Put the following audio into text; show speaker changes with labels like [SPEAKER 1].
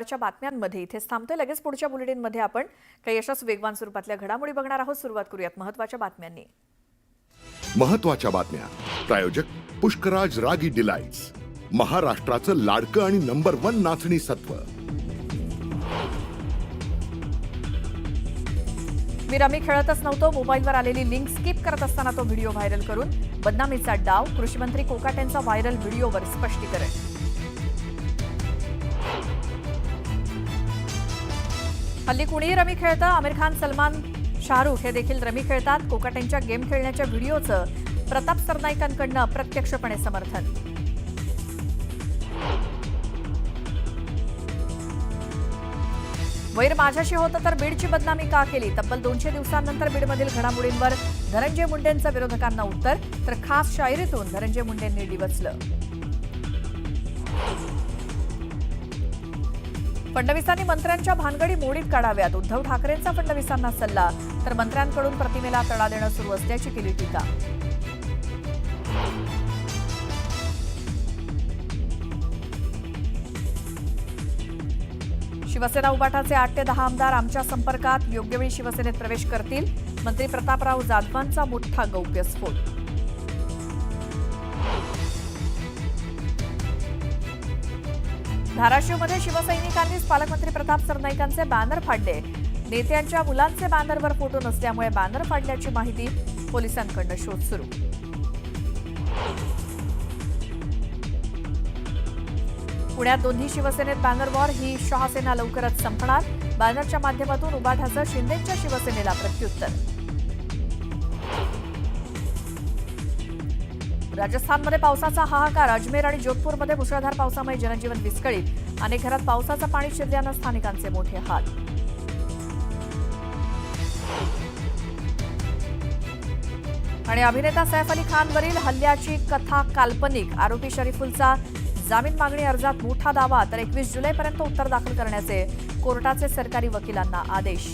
[SPEAKER 1] महत्त्वाच्या बातम्यांमध्ये इथेच थांबतोय. लगेच पुढच्या बुलेटिनमध्ये आपण काही अशाच वेगवान स्वरूपातल्या घडामोडी बघणार आहोत. सुरुवात करूयात महत्त्वाच्या बातम्यांनी.
[SPEAKER 2] महत्त्वाच्या बातम्या. प्रायोजक पुष्कराज रागी डिलाइट्स, महाराष्ट्राचं लाडकं आणि नंबर 1 नाचणी सत्व.
[SPEAKER 1] मी रमी खेळतच नव्हतो. मोबाईलवर आलेली लिंक स्किप करत असताना तो व्हिडिओ व्हायरल करून बदनामीचा डाव. कृषीमंत्री कोकाटेंचा व्हायरल व्हिडिओवर स्पष्टीकरण. हल्ली कुणीही रमी खेळतं. आमिर खान, सलमान, शाहरुख हे देखील रमी खेळतात. कोकाटेंच्या गेम खेळण्याच्या व्हिडिओचं प्रताप सरनाईकांकडनं अप्रत्यक्षपणे समर्थन. वैर माझ्याशी होतं तर बीडची बदनामी का केली? तब्बल 200 दिवसांनंतर बीडमधील घडामोडींवर धनंजय मुंडेंचं विरोधकांना उत्तर. तर खास शायरीतून धनंजय मुंडेंनी डिवचलं. फडणवीसांनी मंत्र्यांच्या भानगडी मोडीत काढाव्यात. उद्धव ठाकरेंचा फडणवीसांना सल्ला. तर मंत्र्यांकडून प्रतिमेला तडा देणं सुरू असल्याची केली टीका. शिवसेना उबाटाचे 8 ते 10 आमदार आमच्या संपर्कात. योग्यवेळी शिवसेनेत प्रवेश करतील. मंत्री प्रतापराव जाधवांचा मोठा गौप्यस्फोट. धाराशिवमध्ये शिवसैनिकांनीच पालकमंत्री प्रताप सरनाईकांचे बॅनर फाडले. नेत्यांच्या मुलांचे बॅनरवर फोटो नसल्यामुळे बॅनर फाडल्याची माहिती. पोलिसांकडून शोध सुरू. पुण्यात दोन्ही शिवसेनेत बॅनर वॉर. ही शहासेना लवकरच संपणार. बॅनरच्या माध्यमातून उबाठाचं शिंदेच्या शिवसेनेला प्रत्युत्तर. राजस्थानमध्ये पावसाचा हाहाकार. अजमेर आणि जोधपूरमध्ये मुसळधार पावसामुळे जनजीवन विस्कळीत. अनेक घरात पावसाचं पाणी शिरल्यानं स्थानिकांचे मोठे हाल. आणि अभिनेता सैफ अली खानवरील हल्ल्याची कथा काल्पनिक. आरोपी शरीफुलचा जामीन मागणी अर्जात मोठा दावा. तर 21 जुलैपर्यंत उत्तर दाखल करण्याचे कोर्टाचे सरकारी वकिलांना आदेश.